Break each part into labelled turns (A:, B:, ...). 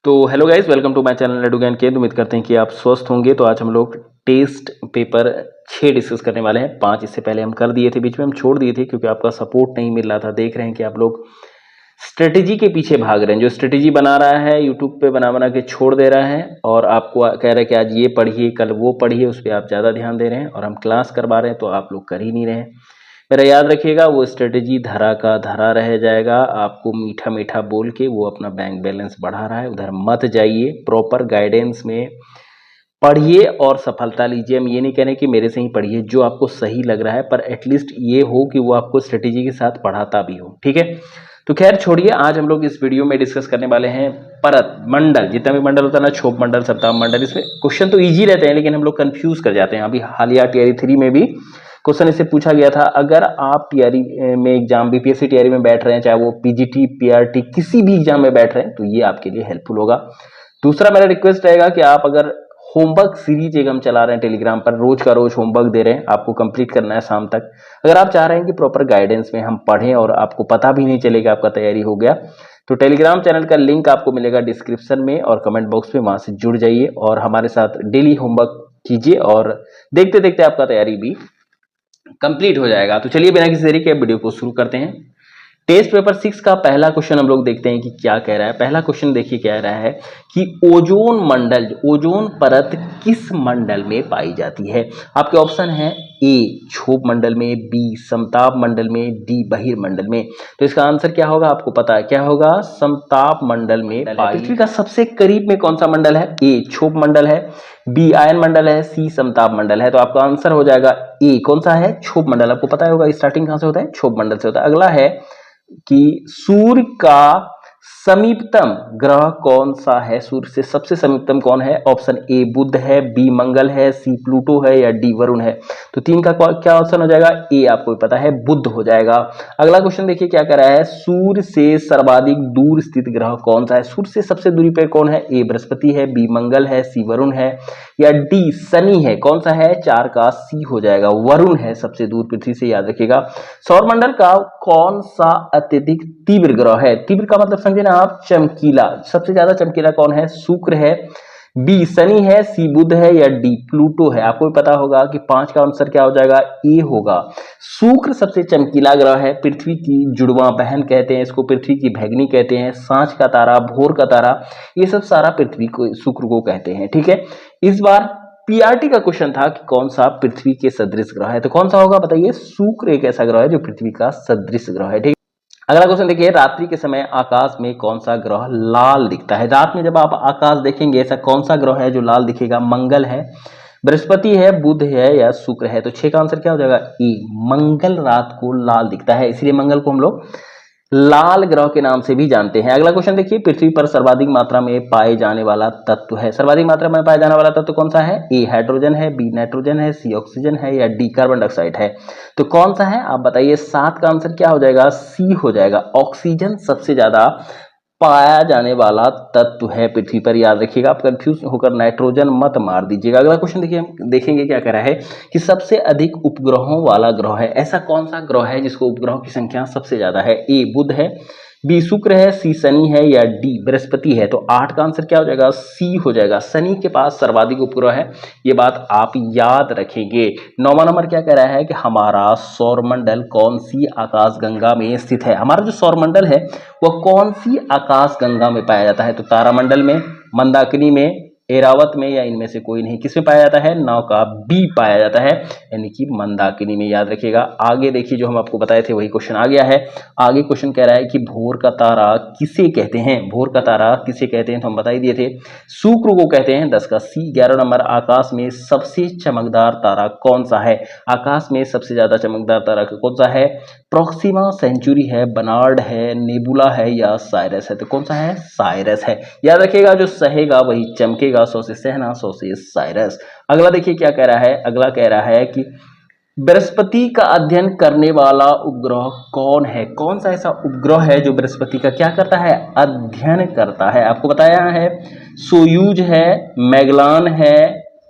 A: तो hello guys, welcome to my channel Laddu Gyan Kendra. उम्मीद करते हैं कि आप स्वस्थ होंगे। तो आज हम लोग टेस्ट पेपर 6 डिस्कस करने वाले हैं। 5 इससे पहले हम कर दिए थे, बीच में हम छोड़ दिए थे क्योंकि आपका सपोर्ट नहीं मिल रहा था। देख रहे हैं कि आप लोग स्ट्रेटेजी के पीछे भाग रहे हैं। जो स्ट्रेटेजी बना रहा है यूट्यूब पे बना बना के छोड़ दे रहा है और आपको कह रहा है कि आज ये पढ़िए कल वो पढ़िए, उस पर आप ज़्यादा ध्यान दे रहे हैं और हम क्लास करवा रहे हैं तो आप लोग कर ही नहीं रहे हैं। मेरा याद रखिएगा, वो स्ट्रेटेजी धरा का धरा रह जाएगा। आपको मीठा मीठा बोल के वो अपना बैंक बैलेंस बढ़ा रहा है, उधर मत जाइए। प्रॉपर गाइडेंस में पढ़िए और सफलता लीजिए। हम ये नहीं कह रहे कि मेरे से ही पढ़िए, जो आपको सही लग रहा है, पर एटलीस्ट ये हो कि वो आपको स्ट्रेटेजी के साथ पढ़ाता भी हो। ठीक है, तो खैर छोड़िए। आज हम लोग इस वीडियो में डिस्कस करने वाले हैं परत मंडल। जितना भी मंडल होता है ना, छोप मंडल, सप्ताह मंडल, इसमें क्वेश्चन तो ईजी रहते हैं लेकिन हम लोग कंफ्यूज कर जाते हैं। अभी हालिया टीआरई 3 में भी क्वेश्चन इससे पूछा गया था। अगर आप टीआरई में एग्जाम, बीपीएससी टीआरई में बैठ रहे हैं, चाहे वो पीजीटी पीआरटी किसी भी एग्जाम में बैठ रहे हैं, तो ये आपके लिए हेल्पफुल होगा। दूसरा मेरा रिक्वेस्ट रहेगा कि आप अगर होमवर्क सीरीज एक हम चला रहे हैं टेलीग्राम पर, रोज का रोज होमवर्क दे रहे हैं, आपको कंप्लीट करना है शाम तक। अगर आप चाह रहे हैं कि प्रॉपर गाइडेंस में हम पढ़ें और आपको पता भी नहीं चलेगा आपका तैयारी हो गया, तो टेलीग्राम चैनल का लिंक आपको मिलेगा डिस्क्रिप्शन में और कमेंट बॉक्स में, वहां से जुड़ जाइए और हमारे साथ डेली होमवर्क कीजिए और देखते देखते आपका तैयारी भी कंप्लीट हो जाएगा। तो चलिए बिना किसी देरी के वीडियो को शुरू करते हैं। टेस्ट पेपर 6 का पहला क्वेश्चन हम लोग देखते हैं कि क्या कह रहा है। पहला क्वेश्चन देखिए क्या रहा है कि ओजोन मंडल, ओजोन परत किस मंडल में पाई जाती है। आपके ऑप्शन है ए क्षोभ मंडल में, बी समताप मंडल में, डी बहिर्मंडल में। तो इसका आंसर क्या होगा आपको पता है, क्या होगा? समताप मंडल में। पृथ्वी का सबसे करीब में कौन सा मंडल है? ए क्षोभ मंडल है, बी आयन मंडल है, सी समताप मंडल है। तो आपका आंसर हो जाएगा ए, कौन सा है? क्षोभ मंडल। आपको पता होगा स्टार्टिंग कहां से होता है? क्षोभ मंडल से होता है। अगला है कि सूर्य का समीपतम ग्रह कौन सा है? सूर्य से सबसे समीपतम कौन है? ऑप्शन ए बुध है, बी मंगल है, सी प्लूटो है या डी वरुण है। तो 3 का क्या ऑप्शन हो जाएगा? ए आपको पता है, बुध हो जाएगा। अगला क्वेश्चन देखिए क्या कह रहा है, सूर्य से सर्वाधिक दूर स्थित ग्रह कौन सा है? सूर्य से सबसे दूरी पे कौन है? ए बृहस्पति है, बी मंगल है, सी वरुण है या डी शनि है। कौन सा है? 4 का सी हो जाएगा, वरुण है सबसे दूर पृथ्वी से, याद रखिएगा। सौरमंडल का कौन सा अत्यधिक तीव्र ग्रह है? तीव्र का मतलब समझे ना आप, चमकीला। सबसे ज्यादा चमकीला कौन है? शुक्र है, बी शनि है, सी बुध है या डी प्लूटो है। आपको भी पता होगा कि 5 का आंसर क्या हो जाएगा? ए होगा। शुक्र सबसे चमकीला ग्रह है, पृथ्वी की जुड़वा बहन कहते हैं इसको, पृथ्वी की भैगनी कहते हैं, सांझ का तारा, भोर का तारा, ये सब सारा पृथ्वी को, शुक्र को कहते हैं। ठीक है, इस बार पीआरटी का क्वेश्चन था कि कौन सा पृथ्वी के सदृश ग्रह है, तो कौन सा होगा बताइए? शुक्र एक ऐसा ग्रह है जो पृथ्वी का सदृश ग्रह है। ठीक, अगला क्वेश्चन देखिए, रात्रि के समय आकाश में कौन सा ग्रह लाल दिखता है? रात में जब आप आकाश देखेंगे, ऐसा कौन सा ग्रह है जो लाल दिखेगा? मंगल है, बृहस्पति है, बुध है या शुक्र है। तो 6 का आंसर क्या हो जाएगा? ए मंगल रात को लाल दिखता है, इसलिए मंगल को हम लोग लाल ग्रह के नाम से भी जानते हैं। अगला क्वेश्चन देखिए, पृथ्वी पर सर्वाधिक मात्रा में पाए जाने वाला तत्व है। सर्वाधिक मात्रा में पाए जाने वाला तत्व कौन सा है? ए हाइड्रोजन है, बी नाइट्रोजन है, सी ऑक्सीजन है या डी कार्बन डाइऑक्साइड है। तो कौन सा है आप बताइए? 7 का आंसर क्या हो जाएगा? सी हो जाएगा। ऑक्सीजन सबसे ज्यादा पाया जाने वाला तत्व है पृथ्वी पर, याद रखिएगा। आप कंफ्यूज होकर नाइट्रोजन मत मार दीजिएगा। अगला क्वेश्चन देखिए, हम देखेंगे क्या कह रहा है कि सबसे अधिक उपग्रहों वाला ग्रह है। ऐसा कौन सा ग्रह है जिसको उपग्रहों की संख्या सबसे ज्यादा है? ए बुध है, बी शुक्र है, सी शनि है या डी बृहस्पति है। तो 8 का आंसर क्या हो जाएगा? सी हो जाएगा। शनि के पास सर्वाधिक उपग्रह है, ये बात आप याद रखेंगे। 9वां नंबर क्या कह रहा है कि हमारा सौरमंडल कौन सी आकाशगंगा में स्थित है? हमारा जो सौरमंडल है वह कौन सी आकाशगंगा में पाया जाता है? तो तारामंडल में, मंदाकिनी में, एरावत में या इनमें से कोई नहीं। किसमें पाया जाता है? 9 का बी पाया जाता है, यानी कि मंदाकिनी में, याद रखिएगा। आगे देखिए, जो हम आपको बताए थे वही क्वेश्चन आ गया है। आगे क्वेश्चन कह रहा है कि भोर का तारा किसे कहते हैं? भोर का तारा किसे कहते हैं? तो हम बता ही दिए थे, शुक्र को कहते हैं। 10 का सी। 11 नंबर, आकाश में सबसे चमकदार तारा कौन सा है? आकाश में सबसे ज्यादा चमकदार तारा कौन सा है? प्रोक्सिमा सेंचुरी है, बनार्ड है, नेबुला है या साइरस है। तो कौन सा है? साइरस है। याद रखिएगा, जो सहेगा वही चमकेगा। 100 से सहना, 100 से साइरस। अगला देखिए क्या कह रहा है। अगला कह रहा है कि बृहस्पति का अध्ययन करने वाला उपग्रह कौन है? कौन सा ऐसा उपग्रह है जो बृहस्पति का क्या करता है? अध्ययन करता है। आपको बताया है सोयूज है, मैगलान है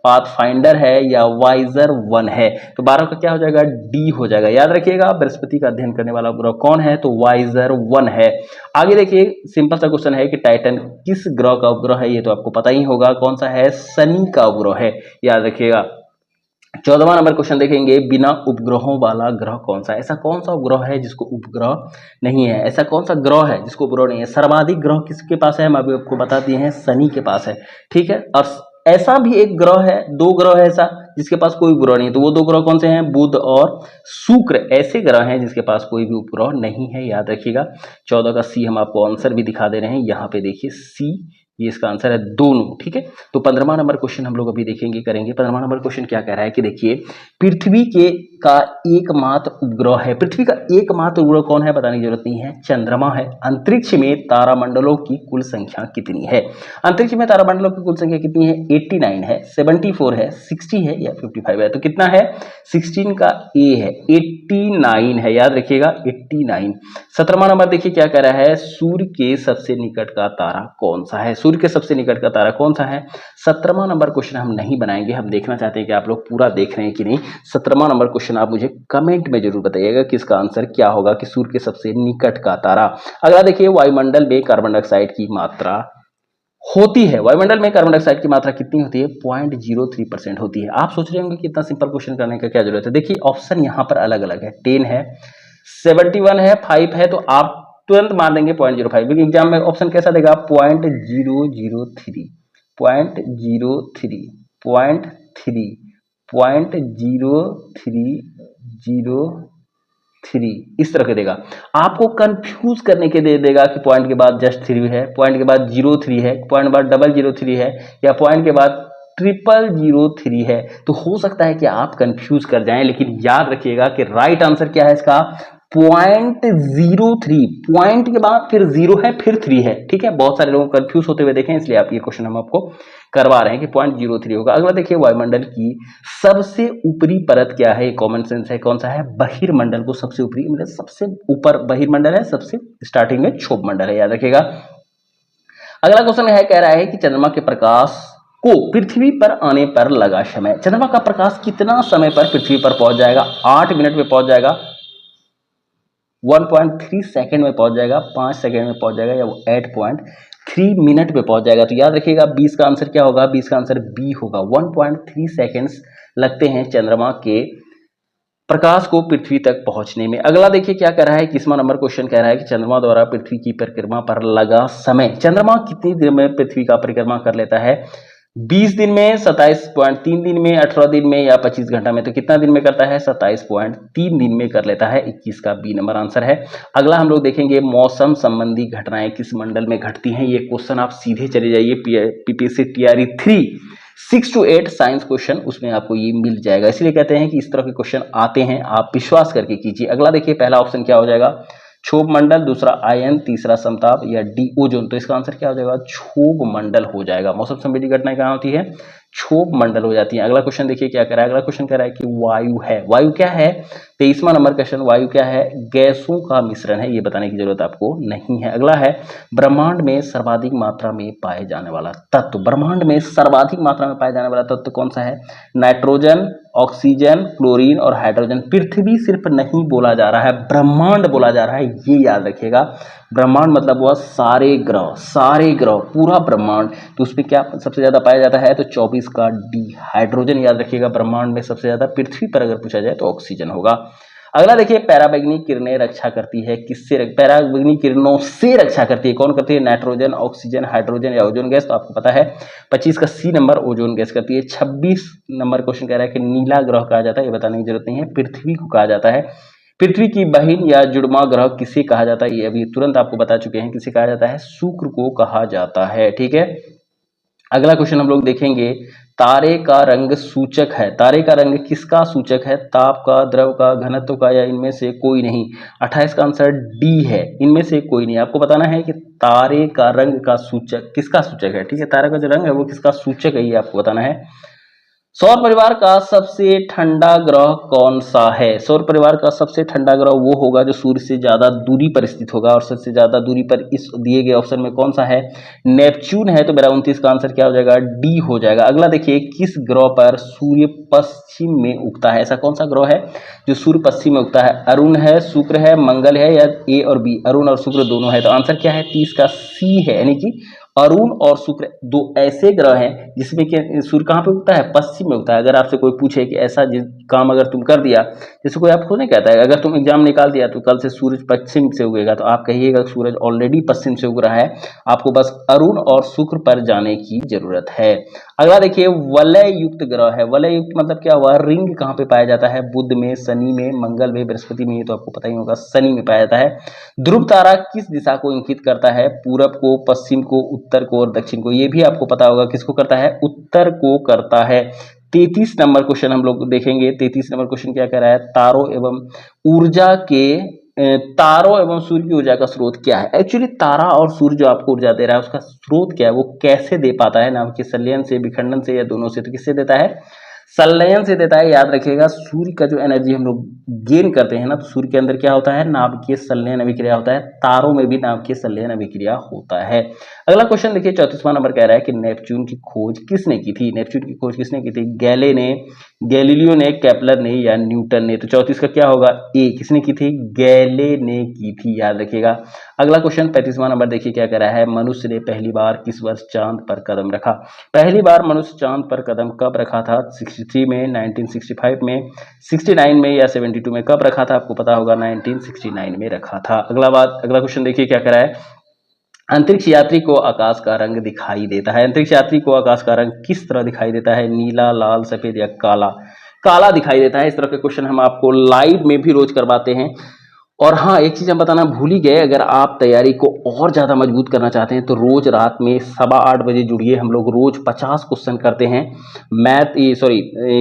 A: पाथफाइंडर है या वाइजर 1 है। तो 12 का क्या हो जाएगा, डी हो जाएगा। याद रखिएगा बृहस्पति का अध्ययन करने वाला ग्रह कौन है, तो वाइजर 1 है। आगे देखिए सिंपल सा क्वेश्चन है कि टाइटन किस ग्रह का उपग्रह है, ये तो आपको पता ही होगा कौन सा है, शनि का उपग्रह है। याद रखिएगा। 14वां नंबर क्वेश्चन देखेंगे, बिना उपग्रहों वाला ग्रह कौन सा है। ऐसा कौन सा उपग्रह है जिसको उपग्रह नहीं है, ऐसा कौन सा ग्रह है जिसको उपग्रह नहीं है। सर्वाधिक ग्रह किसके पास है, हम अभी आपको बता दिए हैं, शनि के पास है। ठीक है, और ऐसा भी एक ग्रह है, दो ग्रह है ऐसा जिसके पास कोई उपग्रह नहीं है। तो वो दो ग्रह कौन से हैं, बुध और शुक्र ऐसे ग्रह हैं जिसके पास कोई भी उपग्रह नहीं है। याद रखिएगा। 14 का सी हम आपको आंसर भी दिखा दे रहे हैं, यहाँ पे देखिए सी, ये इसका आंसर है दोनों। ठीक है, तो 15वां नंबर क्वेश्चन हम लोग अभी देखेंगे, करेंगे। 15वां नंबर क्वेश्चन क्या कह रहा है कि देखिए पृथ्वी के का एकमात्र उपग्रह है, पृथ्वी का एकमात्र उपग्रह कौन है, बताने की जरूरत नहीं है, चंद्रमा है। अंतरिक्ष में तारामंडलों की कुल संख्या कितनी है। अंतरिक्ष में तारामंडलों की कुल संख्या कितनी है, 89 है, 74 है, 60 है या 55 है। तो कितना है, 16 का ए है, 89 है। याद रखिएगा 89। 17वां नंबर देखिए क्या कह रहा है, सूर्य के सबसे निकट का तारा कौन सा है, सूर्य के सबसे निकट का तारा कौन सा है। 17वां नंबर क्वेश्चन हम नहीं बनाएंगे, हम देखना चाहते हैं कि आप लोग पूरा देख रहे हैं कि नहीं। 17वां नंबर क्वेश्चन आप मुझे कमेंट में जरूर बताइएगा कि इसका आंसर क्या होगा कि सूर्य के सबसे निकट का तारा। अगला देखिए, वायुमंडल में कार्बन डाइऑक्साइड की मात्रा होती है, वायुमंडल में कार्बन डाइऑक्साइड की मात्रा कितनी होती है, 0.03% होती है। आप सोच रहे होंगे कि इतना सिंपल क्वेश्चन करने का क्या जरूरत है। देखिए ऑप्शन यहाँ पर अलग अलग है, 10 है, 71 है, 5 है, तो आप तुरंत मान देंगे 0.05। एग्जाम में ऑप्शन कैसा देगा, 0.003, 0.03, 0.0303, इस तरह के देगा। आपको कंफ्यूज करने के दे देगा कि पॉइंट के बाद जस्ट 3 है, पॉइंट के बाद 03 है, पॉइंट के बाद 003 है, या पॉइंट के बाद 0003 है। तो हो सकता है कि आप कंफ्यूज कर जाएं, लेकिन याद रखिएगा कि राइट आंसर क्या है इसका, 0.03, पॉइंट के बाद फिर 0 है फिर 3 है। ठीक है, बहुत सारे लोग कंफ्यूज होते हुए देखें, इसलिए आप ये क्वेश्चन हम आपको करवा रहे हैं कि 0.03 होगा। अगला देखिए, वायुमंडल की सबसे ऊपरी परत क्या है, कॉमन सेंस है, कौन सा है, बहिर्मंडल को सबसे ऊपरी, मतलब सबसे ऊपर बहिर्मंडल है, सबसे स्टार्टिंग में क्षोभमंडल है। याद रखिएगा। अगला क्वेश्चन है, कह रहा है कि चंद्रमा के प्रकाश को पृथ्वी पर आने पर लगा समय, चंद्रमा का प्रकाश कितना समय पर पृथ्वी पर पहुंच जाएगा। 8 मिनट में पहुंच जाएगा, 1.3 सेकेंड में पहुंच जाएगा, 5 सेकेंड में पहुंच जाएगा, या 8.3 मिनट में पहुंच जाएगा। तो याद रखिएगा 20 का आंसर क्या होगा, 20 का आंसर बी होगा। 1.3 सेकेंड्स लगते हैं चंद्रमा के प्रकाश को पृथ्वी तक पहुंचने में। अगला देखिए क्या कह रहा है, 21वां नंबर क्वेश्चन कह रहा है कि चंद्रमा द्वारा पृथ्वी की परिक्रमा पर लगा समय, चंद्रमा कितनी देर में पृथ्वी का परिक्रमा कर लेता है, 20 दिन में, 27.3 दिन में, 18 दिन में, या 25 घंटा में। तो कितना दिन में करता है, 27.3 दिन में कर लेता है। 21 का बी नंबर आंसर है। अगला हम लोग देखेंगे, मौसम संबंधी घटनाएं किस मंडल में घटती हैं। ये क्वेश्चन आप सीधे चले जाइए PPSC TRE 3 6 to 8 science question, उसमें आपको ये मिल जाएगा। इसलिए कहते हैं कि इस तरह के क्वेश्चन आते हैं, आप विश्वास करके कीजिए। अगला देखिए, पहला ऑप्शन क्या हो जाएगा, क्षोभ मंडल, दूसरा आयन, तीसरा समताप, या डी ओजोन। तो इसका आंसर क्या हो जाएगा, क्षोभ मंडल हो जाएगा। मौसम संबंधी घटनाएं कहाँ होती है, क्षोभ मंडल हो जाती है। अगला क्वेश्चन देखिए क्या कह रहा है, अगला क्वेश्चन कह रहा है कि वायु है, वायु क्या है, 23वां नंबर क्वेश्चन, वायु क्या है, गैसों का मिश्रण है, ये बताने की जरूरत आपको नहीं है। अगला है, ब्रह्मांड में सर्वाधिक मात्रा में पाए जाने वाला तत्व, ब्रह्मांड में सर्वाधिक मात्रा में पाए जाने वाला तत्व कौन सा है, नाइट्रोजन, ऑक्सीजन, क्लोरीन और हाइड्रोजन। पृथ्वी सिर्फ नहीं बोला जा रहा है, ब्रह्मांड बोला जा रहा है, ये याद रखिएगा। ब्रह्मांड मतलब हुआ सारे ग्रह, सारे ग्रह, पूरा ब्रह्मांड। तो उसमें क्या सबसे ज्यादा पाया जाता है, तो 24 का डी हाइड्रोजन। याद रखिएगा, ब्रह्मांड में सबसे ज्यादा, पृथ्वी पर अगर पूछा जाए तो ऑक्सीजन होगा। अगला देखिए, पैराबैंगनी किरणें रक्षा करती है किससे, पैराबैंगनी किरणों से रक्षा करती है, कौन करती है, नाइट्रोजन, ऑक्सीजन, हाइड्रोजन या ओजोन गैस। तो आपको पता है 25 का सी नंबर ओजोन गैस करती है। 26 नंबर क्वेश्चन कह रहा है कि नीला ग्रह कहा जाता है, ये बताने की जरूरत नहीं है, पृथ्वी को कहा जाता है। पृथ्वी की बहन या जुड़वा ग्रह किसे कहा जाता है, ये अभी तुरंत आपको बता चुके हैं, किसे कहा जाता है, शुक्र को कहा जाता है। ठीक है, अगला क्वेश्चन हम लोग देखेंगे, तारे का रंग सूचक है, तारे का रंग किसका सूचक है, ताप का, द्रव का, घनत्व का, या इनमें से कोई नहीं। 28 का आंसर डी है, इनमें से कोई नहीं। आपको बताना है कि तारे का रंग का सूचक किसका सूचक है। ठीक है, तारे का जो रंग है वो किसका सूचक है, ये आपको बताना है। सौर परिवार का सबसे ठंडा ग्रह कौन सा है? सौर परिवार का सबसे ठंडा ग्रह वो होगा जो सूर्य से ज्यादा दूरी पर स्थित होगा, और सबसे ज्यादा दूरी पर इस दिए गए ऑप्शन में कौन सा है? नेपच्यून है। तो मेरा 29 का आंसर क्या हो जाएगा? डी हो जाएगा। अगला देखिए, किस ग्रह पर सूर्य पश्चिम में उगता है? ऐसा कौन सा ग्रह है जो सूर्य पश्चिम में उगता है? अरुण है, शुक्र है, मंगल है, या ए और बी? अरुण और शुक्र दोनों है। तो आंसर क्या है? 30 का सी है, यानी कि अरुण और शुक्र दो ऐसे ग्रह हैं जिसमें कि सूर्य कहाँ पे उगता है? पश्चिम में उगता है। अगर आपसे कोई पूछे कि ऐसा काम अगर तुम कर दिया, जैसे कोई आपको नहीं कहता है अगर तुम एग्जाम निकाल दिया तो कल से सूरज पश्चिम से उगेगा, तो आप कहिएगा सूरज ऑलरेडी पश्चिम से उग रहा है, आपको बस अरुण और शुक्र पर जाने की जरूरत है। अगला देखिए, वलय युक्त ग्रह है। वलय युक्त मतलब क्या हुआ? रिंग कहाँ पे पाया जाता है? बुध में, शनि में, मंगल में, बृहस्पति में। ये तो आपको पता ही होगा, शनि में पाया जाता है। ध्रुव तारा किस दिशा को इंगित करता है? पूरब को, पश्चिम को, उत्तर को और दक्षिण को। ये भी आपको पता होगा किसको करता है? उत्तर को करता है। 33 नंबर क्वेश्चन हम लोग देखेंगे। 33 नंबर क्वेश्चन क्या कह रहा है? तारों एवं सूर्य की ऊर्जा का स्रोत क्या है? एक्चुअली तारा और सूर्य जो आपको ऊर्जा दे रहा है उसका स्रोत क्या है, वो कैसे दे पाता है? नाभिकीय संलयन से, विखंडन से, या दोनों से? तो किससे देता है? संलयन से देता है। याद रखिएगा, सूर्य का जो एनर्जी हम लोग गेन करते हैं ना, तो सूर्य के अंदर क्या होता है? नाभिकीय संलयन अभिक्रिया होता है। तारों में भी नाभिकीय संलयन अभिक्रिया होता है। अगला क्वेश्चन देखिए, 34वां नंबर कह रहा है कि नेपच्यून की खोज किसने की थी? नेपच्यून की खोज किसने की थी? गैले ने, गैलीलियो ने, केपलर ने, या न्यूटन ने? तो 34 का क्या होगा? ए। किसने की थी? गैले ने की थी, याद रखिएगा। अगला क्वेश्चन 35वां नंबर देखिए क्या कह रहा है? मनुष्य ने पहली बार किस वर्ष चांद पर कदम रखा? पहली बार मनुष्य चांद पर कदम कब रखा था? 63 में, 1965 में, 69 में, या 72 में? कब रखा था? आपको पता होगा, 1969 में रखा था। अगला क्वेश्चन देखिए क्या कह रहा है? अंतरिक्ष यात्री को आकाश का रंग दिखाई देता है। अंतरिक्ष यात्री को आकाश का रंग किस तरह दिखाई देता है? नीला, लाल, सफेद, या काला? काला दिखाई देता है। इस तरह के क्वेश्चन हम आपको लाइव में भी रोज करवाते हैं। और हाँ, एक चीज हम बताना भूल ही गए, अगर आप तैयारी को और ज्यादा मजबूत करना चाहते हैं तो रोज रात में 8:15 बजे जुड़िए। हम लोग रोज 50 क्वेश्चन करते हैं।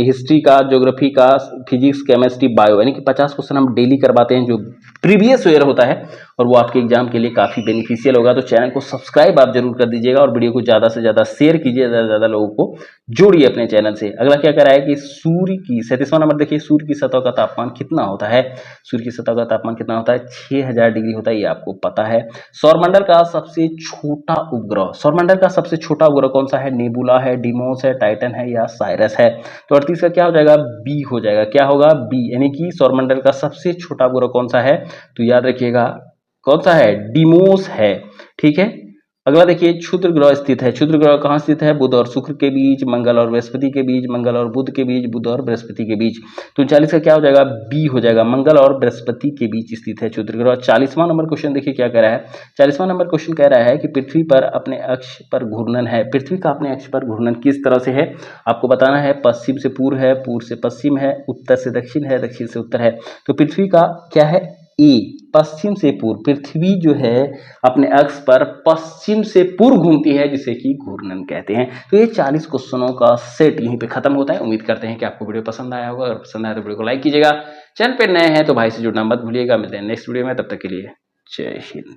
A: हिस्ट्री का, ज्योग्राफी का, फिजिक्स, केमिस्ट्री, बायो, यानी कि 50 क्वेश्चन हम डेली करवाते हैं जो प्रीवियस ईयर होता है, और वो आपके एग्जाम के लिए काफी बेनिफिशियल होगा। तो चैनल को सब्सक्राइब आप जरूर कर दीजिएगा, और वीडियो को ज्यादा से ज्यादा शेयर कीजिए, ज्यादा से ज्यादा लोगों को जोड़िए अपने चैनल से। अगला क्या कर रहा है कि सूर्य की 37वां नंबर देखिए, सूर्य की सतह का तापमान कितना होता है? सूर्य की सतह का तापमान कितना होता है? 6000 डिग्री होता है, ये आपको पता है। सौरमंडल का सबसे छोटा उपग्रह, सौरमंडल का सबसे छोटा उपग्रह कौन सा है? नेबुला है, डिमोस है, टाइटन है, या साइरस है? तो 38 का क्या हो जाएगा? बी हो जाएगा। क्या होगा? बी, यानी कि सौरमंडल का सबसे छोटा उपग्रह कौन सा है? तो याद रखिएगा कौन सा है? डिमोस है। ठीक है। अगला देखिए, क्षुद्र ग्रह स्थित है। क्षुद्र ग्रह कहाँ स्थित है? बुध और शुक्र के बीच, मंगल और बृहस्पति के बीच, मंगल और बुध के बीच, बुध और बृहस्पति के बीच। तो 39 का क्या हो जाएगा? बी हो जाएगा। मंगल और बृहस्पति के बीच स्थित है क्षुद्र ग्रह। 40वां नंबर क्वेश्चन देखिए क्या कह रहा है? 40वां नंबर क्वेश्चन कह रहा है कि पृथ्वी पर अपने अक्ष पर घूर्णन है। पृथ्वी का अपने अक्ष पर घूर्णन किस तरह से है? आपको बताना है। पश्चिम से पूर्व है, पूर्व से पश्चिम है, उत्तर से दक्षिण है, दक्षिण से उत्तर है। तो पृथ्वी का क्या है? ए, पश्चिम से पूर्व। पृथ्वी जो है अपने अक्ष पर पश्चिम से पूर्व घूमती है, जिसे कि घूर्णन कहते हैं। तो ये 40 क्वेश्चनों का सेट यहीं पे खत्म होता है। उम्मीद करते हैं कि आपको वीडियो पसंद आया होगा। अगर पसंद आया तो वीडियो को लाइक कीजिएगा। चैनल पे नए हैं तो भाई से जुड़ना मत भूलिएगा। मिलते हैं नेक्स्ट वीडियो में, तब तक के लिए जय हिंद।